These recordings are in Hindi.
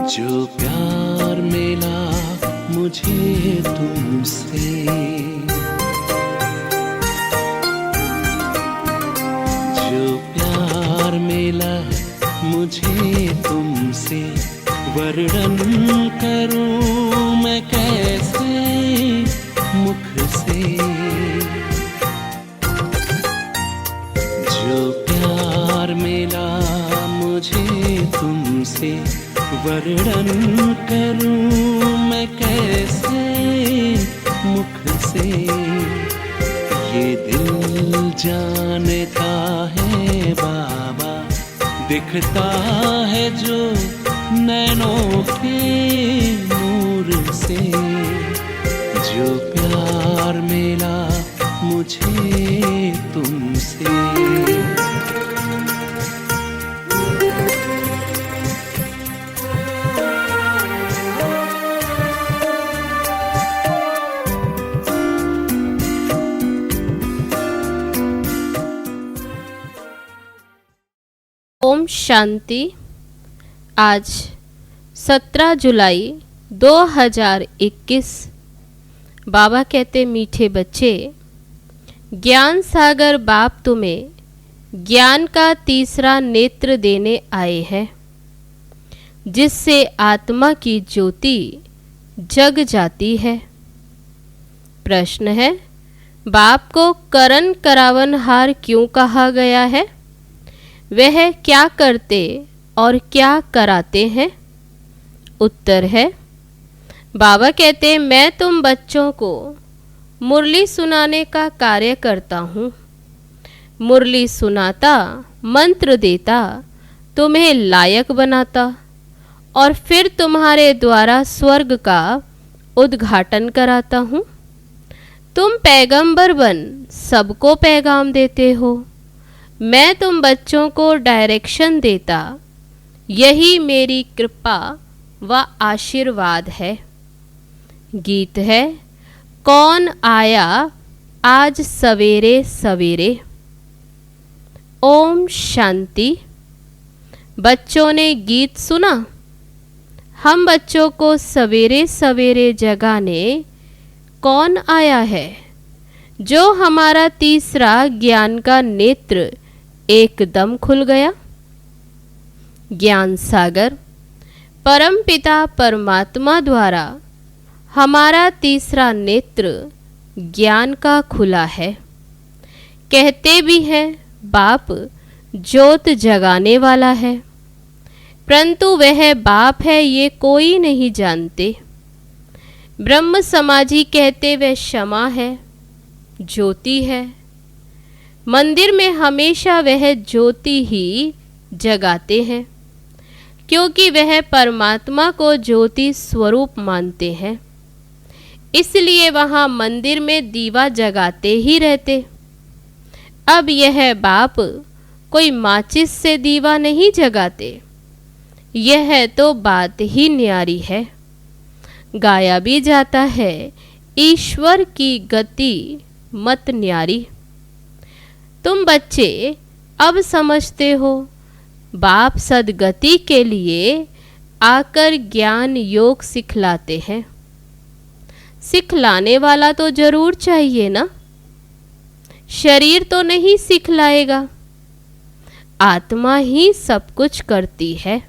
जो प्यार मिला मुझे तुमसे, जो प्यार मिला मुझे तुमसे, वर्णन करूं मैं कैसे मुख से। जो प्यार मिला मुझे तुमसे, वर्णन करूं मैं कैसे मुख से। ये दिल जानता है बाबा, दिखता है जो नैनों के नूर से। जो प्यार मिला मुझे तुमसे। ओम शांति। आज 17 जुलाई 2021। बाबा कहते, मीठे बच्चे, ज्ञान सागर बाप तुम्हें ज्ञान का तीसरा नेत्र देने आए हैं, जिससे आत्मा की ज्योति जग जाती है। प्रश्न है, बाप को करण करावनहार क्यों कहा गया है? वह क्या करते और क्या कराते हैं? उत्तर है, बाबा कहते, मैं तुम बच्चों को मुरली सुनाने का कार्य करता हूँ। मुरली सुनाता, मंत्र देता, तुम्हें लायक बनाता और फिर तुम्हारे द्वारा स्वर्ग का उद्घाटन कराता हूँ। तुम पैगंबर बन सबको पैगाम देते हो। मैं तुम बच्चों को डायरेक्शन देता, यही मेरी कृपा व आशीर्वाद है। गीत है, कौन आया आज सवेरे सवेरे। ओम शांति। बच्चों ने गीत सुना। हम बच्चों को सवेरे सवेरे जगाने कौन आया है? जो हमारा तीसरा ज्ञान का नेत्र एकदम खुल गया। ज्ञान सागर परम पिता परमात्मा द्वारा हमारा तीसरा नेत्र ज्ञान का खुला है। कहते भी हैं, बाप ज्योत जगाने वाला है, परंतु वह बाप है ये कोई नहीं जानते। ब्रह्म समाजी कहते वह क्षमा है, ज्योति है। मंदिर में हमेशा वह ज्योति ही जगाते हैं, क्योंकि वह परमात्मा को ज्योति स्वरूप मानते हैं। इसलिए वहाँ मंदिर में दीवा जगाते ही रहते। अब यह बाप कोई माचिस से दीवा नहीं जगाते। यह तो बात ही न्यारी है। गाया भी जाता है, ईश्वर की गति मत न्यारी। तुम बच्चे अब समझते हो, बाप सदगति के लिए आकर ज्ञान योग सिखलाते हैं। सिखलाने वाला तो जरूर चाहिए ना। शरीर तो नहीं सिखलाएगा, आत्मा ही सब कुछ करती है।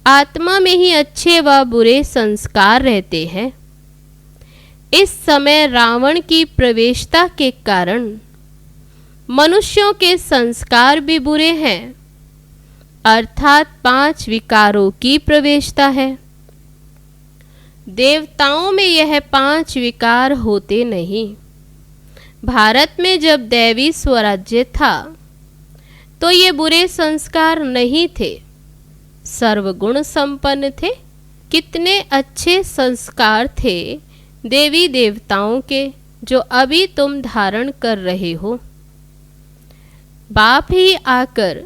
आत्मा में ही अच्छे व बुरे संस्कार रहते हैं। इस समय रावण की प्रवेशता के कारण मनुष्यों के संस्कार भी बुरे हैं, अर्थात 5 विकारों की प्रवेशता है। देवताओं में यह 5 विकार होते नहीं। भारत में जब दैवी स्वराज्य था तो ये बुरे संस्कार नहीं थे, सर्वगुण संपन्न थे। कितने अच्छे संस्कार थे देवी देवताओं के, जो अभी तुम धारण कर रहे हो। बाप ही आकर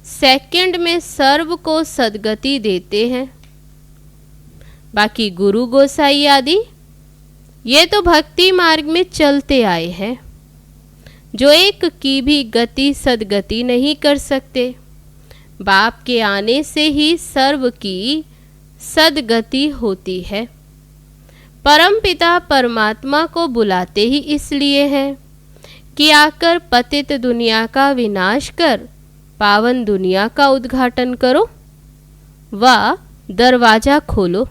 सेकंड में सर्व को सदगति देते हैं। बाकी गुरु गोसाई आदि ये तो भक्ति मार्ग में चलते आए हैं, जो एक की भी गति सदगति नहीं कर सकते। बाप के आने से ही सर्व की सद्गति होती है। परमपिता परमात्मा को बुलाते ही इसलिए है कि आकर पतित दुनिया का विनाश कर पावन दुनिया का उद्घाटन करो व दरवाजा खोलो।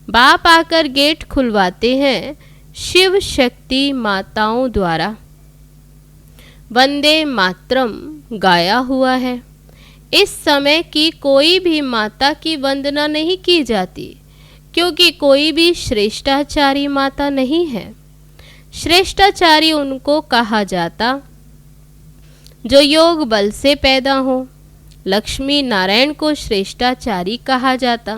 बाप आकर गेट खुलवाते हैं शिव शक्ति माताओं द्वारा। वंदे मातरम गाया हुआ है। इस समय की कोई भी माता की वंदना नहीं की जाती, क्योंकि कोई भी श्रेष्ठाचारी माता नहीं है। श्रेष्ठाचारी उनको कहा जाता जो योग बल से पैदा हो। लक्ष्मी नारायण को श्रेष्ठाचारी कहा जाता।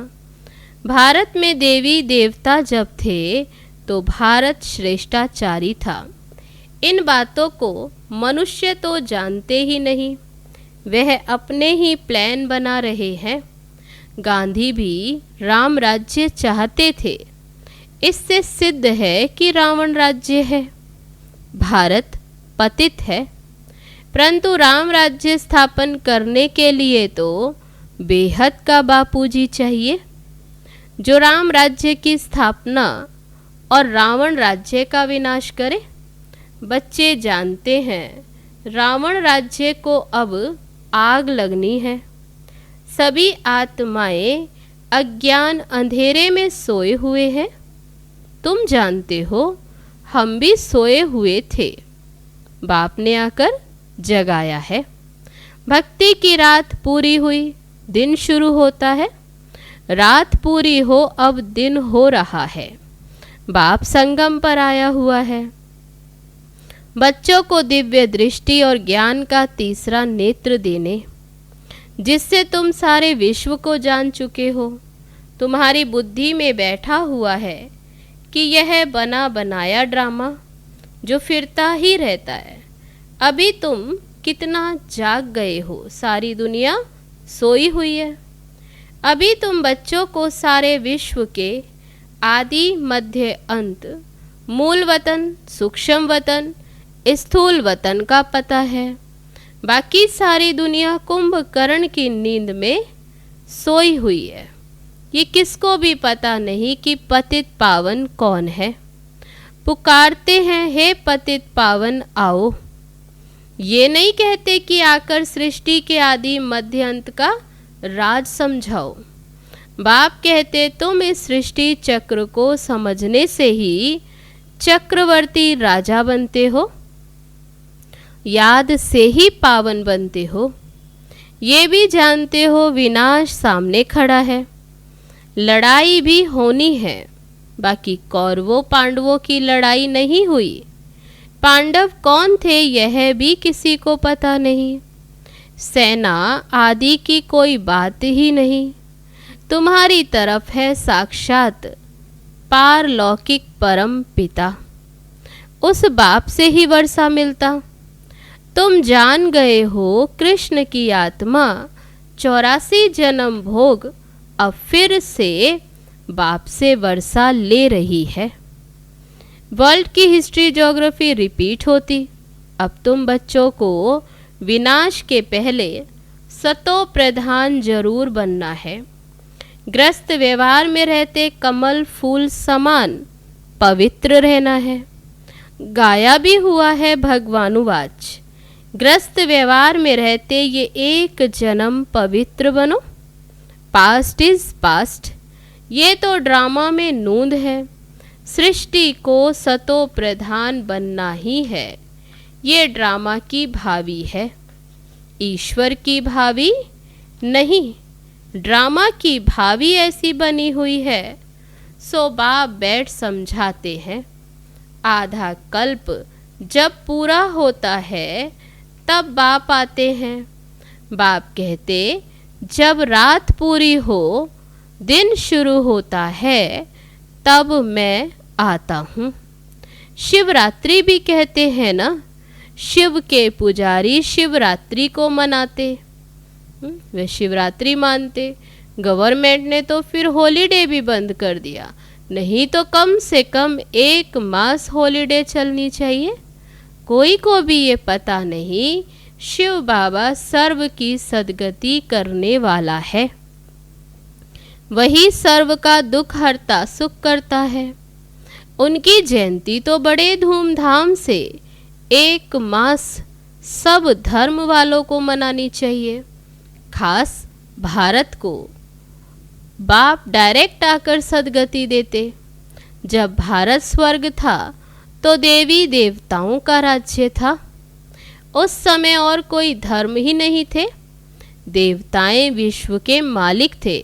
भारत में देवी देवता जब थे तो भारत श्रेष्ठाचारी था। इन बातों को मनुष्य तो जानते ही नहीं, वह अपने ही प्लान बना रहे हैं। गांधी भी राम राज्य चाहते थे। इससे सिद्ध है कि रावण राज्य है। भारत पतित है, परंतु राम राज्य स्थापन करने के लिए तो बेहद का बापूजी चाहिए, जो राम राज्य की स्थापना और रावण राज्य का विनाश करे। बच्चे जानते हैं रावण राज्य को अब आग लगनी है। सभी आत्माएं अज्ञान अंधेरे में सोए हुए हैं। तुम जानते हो हम भी सोए हुए थे, बाप ने आकर जगाया है। भक्ति की रात पूरी हुई, दिन शुरू होता है। रात पूरी हो, अब दिन हो रहा है। बाप संगम पर आया हुआ है। बच्चों को दिव्य दृष्टि और ज्ञान का तीसरा नेत्र देने, जिससे तुम सारे विश्व को जान चुके हो। तुम्हारी बुद्धि में बैठा हुआ है कि यह बना बनाया ड्रामा जो फिरता ही रहता है। अभी तुम कितना जाग गए हो, सारी दुनिया सोई हुई है। अभी तुम बच्चों को सारे विश्व के आदि मध्य अंत, मूल वतन, सूक्ष्म वतन, स्थूल वतन का पता है। बाकी सारी दुनिया कुंभकर्ण की नींद में सोई हुई है। ये किसको भी पता नहीं कि पतित पावन कौन है। पुकारते हैं हे पतित पावन आओ। ये नहीं कहते कि आकर सृष्टि के आदि मध्य अंत का राज समझाओ। बाप कहते तुम इस सृष्टि चक्र को समझने से ही चक्रवर्ती राजा बनते हो, याद से ही पावन बनते हो। ये भी जानते हो विनाश सामने खड़ा है, लड़ाई भी होनी है। बाकी कौरवों पांडवों की लड़ाई नहीं हुई। पांडव कौन थे यह भी किसी को पता नहीं। सेना आदि की कोई बात ही नहीं। तुम्हारी तरफ है साक्षात पारलौकिक परम पिता। उस बाप से ही वर्षा मिलता। तुम जान गए हो कृष्ण की आत्मा 84 जन्म भोग अब फिर से बाप से वर्षा ले रही है। वर्ल्ड की हिस्ट्री ज्योग्राफी रिपीट होती। अब तुम बच्चों को विनाश के पहले सतो प्रधान जरूर बनना है। ग्रस्त व्यवहार में रहते कमल फूल समान पवित्र रहना है। गाया भी हुआ है भगवानुवाच, ग्रस्त व्यवहार में रहते ये एक जन्म पवित्र बनो। पास्ट इज पास्ट, ये तो ड्रामा में नूंद है। सृष्टि को सतो प्रधान बनना ही है। ये ड्रामा की भावी है, ईश्वर की भावी नहीं। ड्रामा की भावी ऐसी बनी हुई है। सो बाप बैठ समझाते हैं। आधा कल्प जब पूरा होता है तब बाप आते हैं। बाप कहते जब रात पूरी हो, दिन शुरू होता है, तब मैं आता हूँ। शिवरात्रि भी कहते हैं ना, शिव के पुजारी शिवरात्रि को मनाते। वे शिवरात्रि मानते। गवर्नमेंट ने तो फिर हॉलीडे भी बंद कर दिया। नहीं तो कम से कम 1 मास हॉलीडे चलनी चाहिए। कोई को भी ये पता नहीं शिव बाबा सर्व की सदगति करने वाला है। वही सर्व का दुख हरता सुख करता है। उनकी जयंती तो बड़े धूमधाम से 1 मास सब धर्म वालों को मनानी चाहिए। खास भारत को बाप डायरेक्ट आकर सदगति देते। जब भारत स्वर्ग था तो देवी देवताओं का राज्य था। उस समय और कोई धर्म ही नहीं थे। देवताएं विश्व के मालिक थे,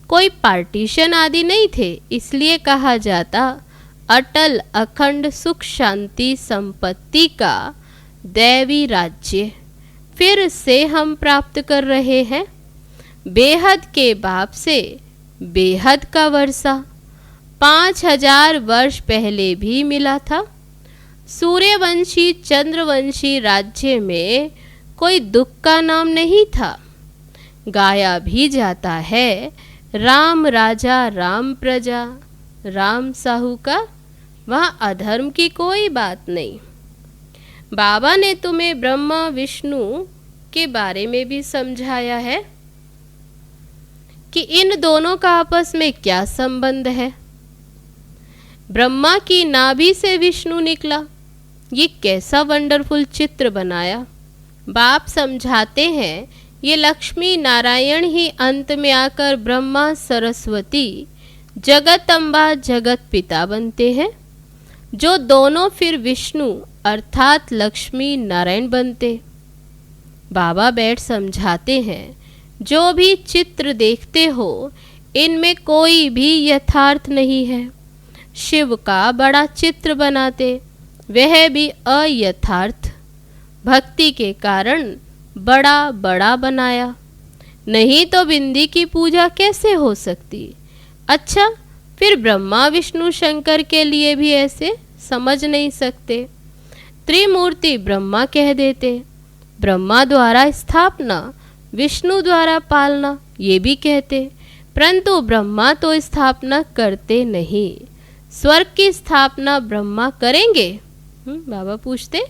कोई पार्टीशन आदि नहीं थे। इसलिए कहा जाता अटल अखंड सुख शांति संपत्ति का दैवी राज्य फिर से हम प्राप्त कर रहे हैं। बेहद के बाप से बेहद का वर्षा 5000 वर्ष पहले भी मिला था। सूर्यवंशी चंद्रवंशी राज्य में कोई दुख का नाम नहीं था। गाया भी जाता है राम राजा राम प्रजा राम साहूकार, वहाँ अधर्म की कोई बात नहीं। बाबा ने तुम्हें ब्रह्मा विष्णु के बारे में भी समझाया है कि इन दोनों का आपस में क्या संबंध है। ब्रह्मा की नाभि से विष्णु निकला, ये कैसा वंडरफुल चित्र बनाया। बाप समझाते हैं ये लक्ष्मी नारायण ही अंत में आकर ब्रह्मा सरस्वती जगत अम्बा जगत पिता बनते हैं, जो दोनों फिर विष्णु अर्थात लक्ष्मी नारायण बनते। बाबा बैठ समझाते हैं जो भी चित्र देखते हो इनमें कोई भी यथार्थ नहीं है। शिव का बड़ा चित्र बनाते, वह भी अयथार्थ, भक्ति के कारण बड़ा बड़ा बनाया, नहीं तो बिंदी की पूजा कैसे हो सकती। अच्छा, फिर ब्रह्मा विष्णु शंकर के लिए भी ऐसे समझ नहीं सकते। त्रिमूर्ति ब्रह्मा कह देते, ब्रह्मा द्वारा स्थापना विष्णु द्वारा पालना ये भी कहते, परंतु ब्रह्मा तो स्थापना करते नहीं। स्वर्ग की स्थापना ब्रह्मा करेंगे? बाबा पूछते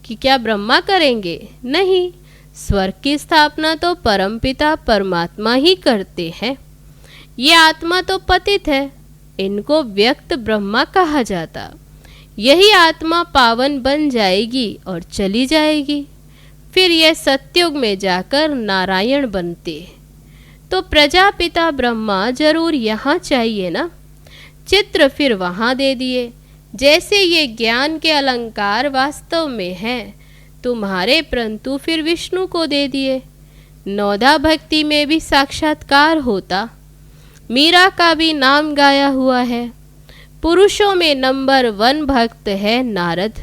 कि क्या ब्रह्मा करेंगे? नहीं, स्वर्ग की स्थापना तो परमपिता परमात्मा ही करते हैं। ये आत्मा तो पतित है, इनको व्यक्त ब्रह्मा कहा जाता। यही आत्मा पावन बन जाएगी और चली जाएगी, फिर यह सत्युग में जाकर नारायण बनते। तो प्रजापिता ब्रह्मा जरूर यहाँ चाहिए ना। चित्र फिर वहाँ दे दिए, जैसे ये ज्ञान के अलंकार वास्तव में हैं तुम्हारे, परंतु फिर विष्णु को दे दिए। नौदा भक्ति में भी साक्षात्कार होता। मीरा का भी नाम गाया हुआ है। पुरुषों में नंबर 1 भक्त है नारद,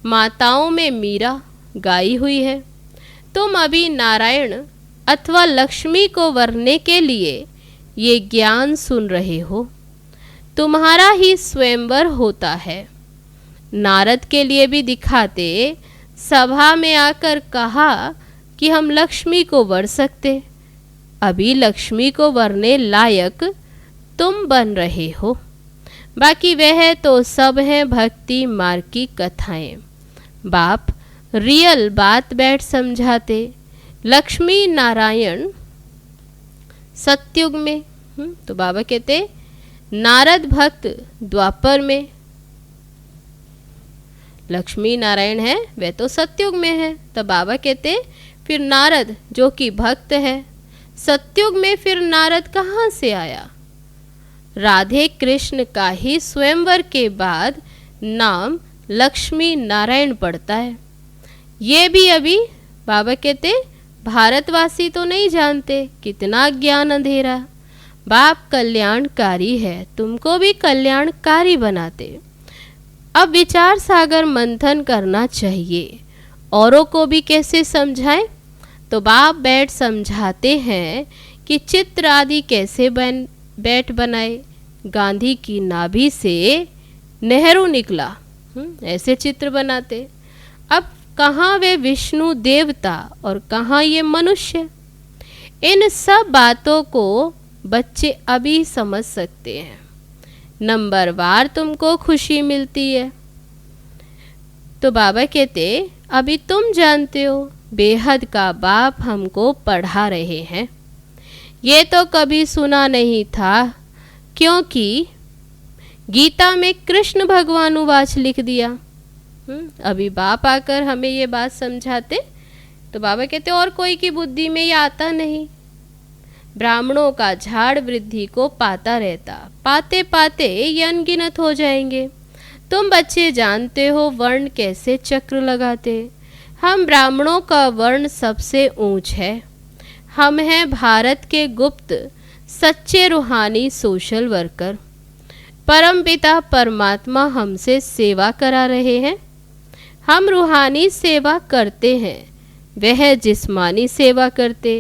माताओं में मीरा गाई हुई है। तुम अभी नारायण अथवा लक्ष्मी को वरने के लिए ये ज्ञान सुन रहे हो। तुम्हारा ही स्वयंवर होता है। नारद के लिए भी दिखाते, सभा में आकर कहा कि हम लक्ष्मी को वर सकते। अभी लक्ष्मी को वरने लायक तुम बन रहे हो। बाकी वह तो सब हैं भक्ति मार्ग की कथाएं। बाप रियल बात बैठ समझाते। लक्ष्मी नारायण सतयुग में, तो बाबा कहते नारद भक्त द्वापर में। लक्ष्मी नारायण है वह तो सतयुग में है, तो बाबा कहते फिर नारद जो कि भक्त है सतयुग में, फिर नारद कहाँ से आया। राधे कृष्ण का ही स्वयंवर के बाद नाम लक्ष्मी नारायण पड़ता है। ये भी अभी बाबा कहते भारतवासी तो नहीं जानते, कितना ज्ञान अंधेरा। बाप कल्याणकारी है, तुमको भी कल्याणकारी बनाते। अब विचार सागर मंथन करना चाहिए, औरों को भी कैसे समझाएं। तो बाप बैठ समझाते हैं कि चित्र आदि कैसे बैठ बनाए। गांधी की नाभि से नेहरू निकला, ऐसे चित्र बनाते। अब कहाँ वे विष्णु देवता और कहाँ ये मनुष्य, इन सब बातों को बच्चे अभी समझ सकते हैं। नंबर वार तुमको खुशी मिलती है। तो बाबा कहते अभी तुम जानते हो, बेहद का बाप हमको पढ़ा रहे हैं। ये तो कभी सुना नहीं था, क्योंकि गीता में कृष्ण भगवानुवाच लिख दिया। अभी बाप आकर हमें ये बात समझाते तो बाबा कहते और कोई की बुद्धि में ये आता नहीं। ब्राह्मणों का झाड़ वृद्धि को पाता रहता, पाते पाते ये अनगिनत हो जाएंगे। तुम बच्चे जानते हो वर्ण कैसे चक्र लगाते। हम ब्राह्मणों का वर्ण सबसे ऊंच है। हम हैं भारत के गुप्त सच्चे रूहानी सोशल वर्कर। परमपिता परमात्मा हमसे सेवा करा रहे हैं। हम रूहानी सेवा करते हैं, वह जिस्मानी सेवा करते।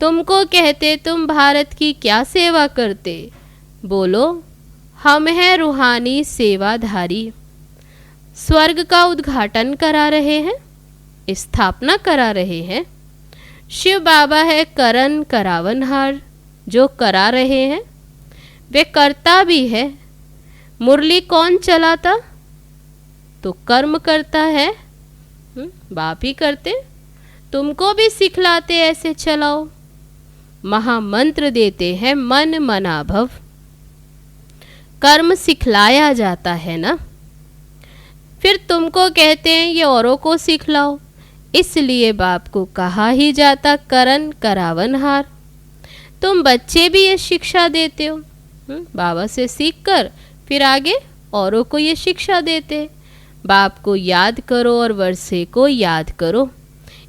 तुमको कहते तुम भारत की क्या सेवा करते? बोलो, हम हैं रूहानी सेवाधारी। स्वर्ग का उद्घाटन करा रहे हैं, स्थापना करा रहे हैं। शिव बाबा है करन करावनहार, जो करा रहे हैं वे करता भी है। मुरली कौन चलाता? तो कर्म करता है, बाप ही करते। तुमको भी सिखलाते ऐसे चलाओ। महामंत्र देते हैं मन मनाभव। कर्म सिखलाया जाता है ना, फिर तुमको कहते हैं ये औरों को सिखलाओ। इसलिए बाप को कहा ही जाता करन करावनहार। तुम बच्चे भी ये शिक्षा देते हो, बाबा से सीखकर फिर आगे औरों को ये शिक्षा देते। बाप को याद करो और वर्षे को याद करो।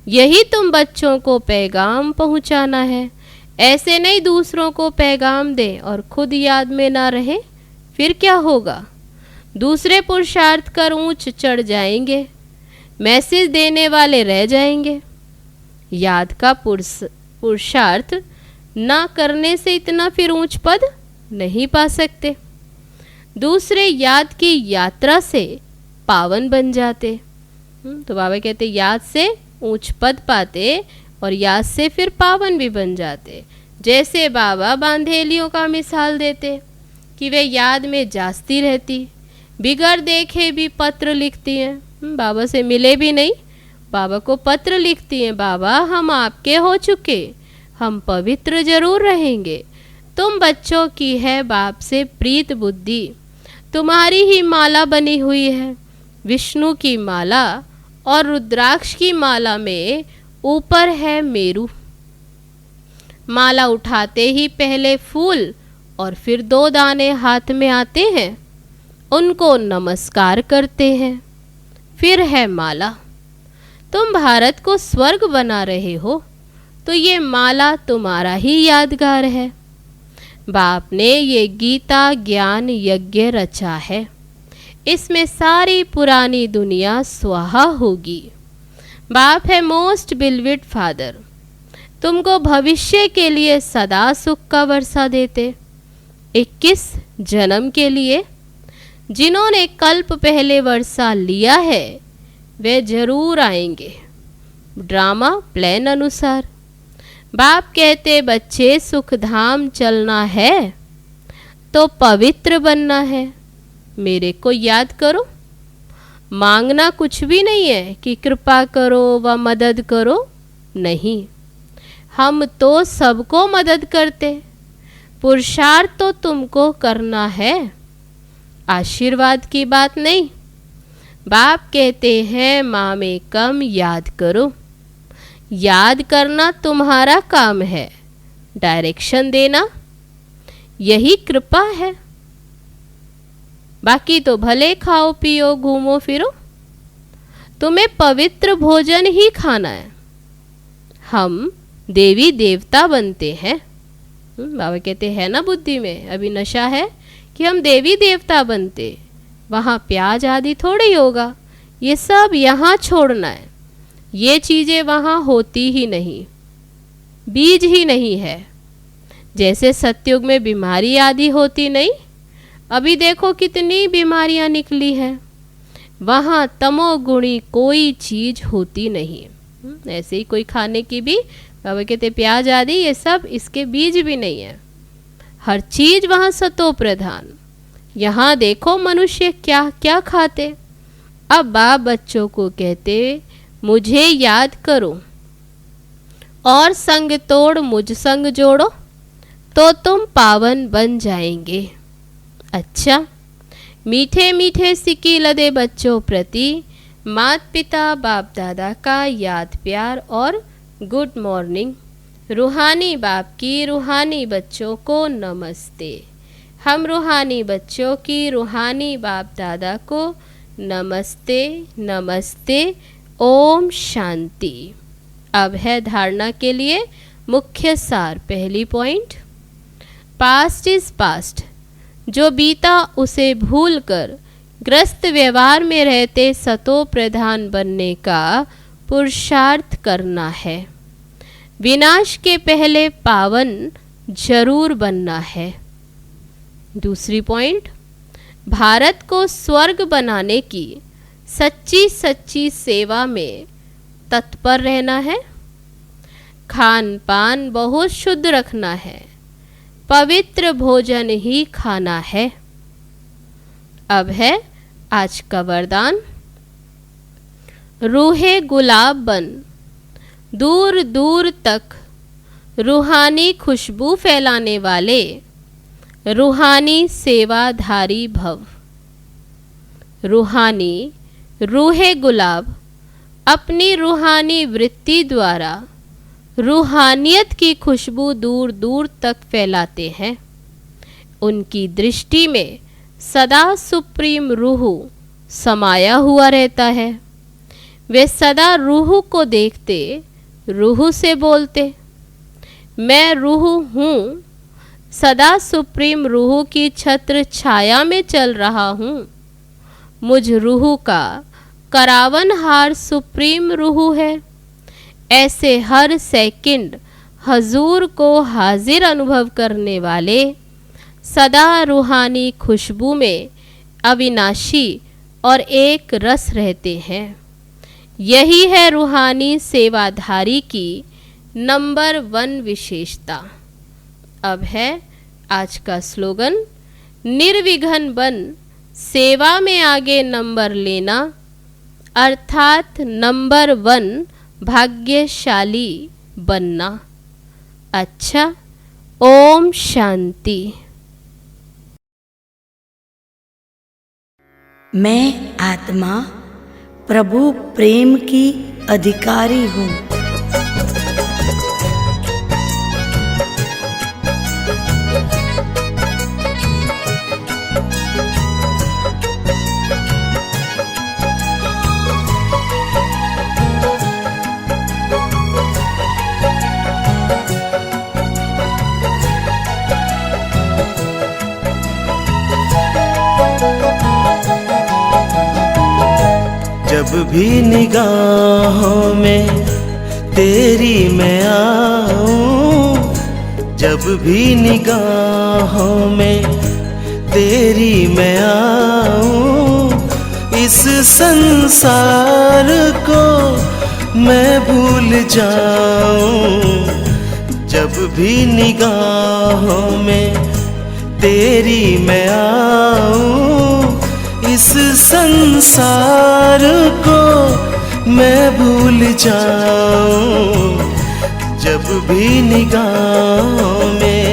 यही तुम बच्चों को पैगाम पहुंचाना है। ऐसे नहीं दूसरों को पैगाम दे और खुद याद में ना रहे, फिर क्या होगा? दूसरे पुरुषार्थ कर ऊंच चढ़ जाएंगे, मैसेज देने वाले रह जाएंगे। याद का पुरुषार्थ ना करने से इतना फिर ऊंच पद नहीं पा सकते। दूसरे याद की यात्रा से पावन बन जाते। तो बाबा कहते याद से ऊंच पद पाते और याद से फिर पावन भी बन जाते। जैसे बाबा बांधेलियों का मिसाल देते कि वे याद में जास्ती रहती, बिगर देखे भी पत्र लिखती हैं। बाबा से मिले भी नहीं, बाबा को पत्र लिखती हैं, बाबा हम आपके हो चुके, हम पवित्र जरूर रहेंगे। तुम बच्चों की है बाप से प्रीत बुद्धि। तुम्हारी ही माला बनी हुई है, विष्णु की माला और रुद्राक्ष की माला में ऊपर है मेरू। माला उठाते ही पहले फूल और फिर 2 दाने हाथ में आते हैं, उनको नमस्कार करते हैं, फिर है माला। तुम भारत को स्वर्ग बना रहे हो तो ये माला तुम्हारा ही यादगार है। बाप ने ये गीता ज्ञान यज्ञ रचा है, इसमें सारी पुरानी दुनिया स्वाहा होगी। बाप है मोस्ट बिलविड फादर, तुमको भविष्य के लिए सदा सुख का वर्षा देते। 21 जन्म के लिए जिन्होंने कल्प पहले वर्षा लिया है वे जरूर आएंगे, ड्रामा प्लान अनुसार। बाप कहते बच्चे सुख धाम चलना है तो पवित्र बनना है, मेरे को याद करो। मांगना कुछ भी नहीं है कि कृपा करो व मदद करो, नहीं, हम तो सबको मदद करते। पुरुषार्थ तो तुमको करना है, आशीर्वाद की बात नहीं। बाप कहते हैं मामे कम याद करो। याद करना तुम्हारा काम है, डायरेक्शन देना यही कृपा है। बाकी तो भले खाओ पियो घूमो फिरो, तुम्हें पवित्र भोजन ही खाना है। हम देवी देवता बनते हैं। बाबा कहते हैं ना बुद्धि में अभी नशा है कि हम देवी देवता बनते, वहाँ प्याज आदि थोड़ी होगा, ये सब यहाँ छोड़ना है। ये चीज़ें वहाँ होती ही नहीं, बीज ही नहीं है। जैसे सतयुग में बीमारी आदि होती नहीं, अभी देखो कितनी बीमारियाँ निकली हैं, वहाँ तमोगुणी कोई चीज़ होती नहीं। ऐसे ही कोई खाने की भी बाबा कहते प्याज आदि ये सब इसके बीज भी नहीं है, हर चीज़ वहाँ सतो प्रधान। यहाँ देखो मनुष्य क्या क्या खाते। अब बाप बच्चों को कहते मुझे याद करो और संग तोड़ मुझ संग जोड़ो। तो तुम पावन बन जाएंगे। अच्छा, मीठे मीठे सिक्की लदे बच्चों प्रति माता पिता बाप दादा का याद प्यार और गुड मॉर्निंग। रूहानी बाप की रूहानी बच्चों को नमस्ते। हम रूहानी बच्चों की रूहानी बाप दादा को नमस्ते नमस्ते। ओम शांति। अब है धारणा के लिए मुख्य सार। पहली पॉइंट, पास्ट इज पास्ट। जो बीता उसे भूलकर ग्रस्त व्यवहार में रहते सतो प्रधान बनने का पुरुषार्थ करना है। विनाश के पहले पावन जरूर बनना है। दूसरी पॉइंट, भारत को स्वर्ग बनाने की सच्ची सच्ची सेवा में तत्पर रहना है। खान पान बहुत शुद्ध रखना है। पवित्र भोजन ही खाना है। अब है आज का वरदान। रूहे गुलाब बन, दूर दूर तक रूहानी खुशबू फैलाने वाले रूहानी सेवाधारी भव। रूहानी रूहे गुलाब अपनी रूहानी वृत्ति द्वारा रूहानियत की खुशबू दूर दूर तक फैलाते हैं। उनकी दृष्टि में सदा सुप्रीम रूह समाया हुआ रहता है। वे सदा रूह को देखते, रूह से बोलते। मैं रूह हूँ, सदा सुप्रीम रूह की छत्र छाया में चल रहा हूँ। मुझ रूह का करावनहार सुप्रीम रूह है। ऐसे हर सेकंड हजूर को हाजिर अनुभव करने वाले सदा रूहानी खुशबू में अविनाशी और एक रस रहते हैं। यही है रूहानी सेवाधारी की नंबर 1 विशेषता। अब है आज का स्लोगन। निर्विघ्न बन सेवा में आगे नंबर लेना, अर्थात नंबर 1 भाग्यशाली बनना। अच्छा, ओम शांति। मैं आत्मा प्रभु प्रेम की अधिकारी हूँ। जब भी निगाहों में तेरी मैं आऊं, जब भी निगाहों में तेरी मैं आऊं, इस संसार को मैं भूल जाऊं। जब भी निगाहों में तेरी मैं आऊं, इस संसार को मैं भूल जाऊं। जब भी निगाहों में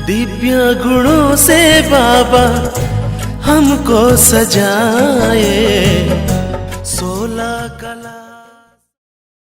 दिव्य गुणों से बाबा हमको सजाए,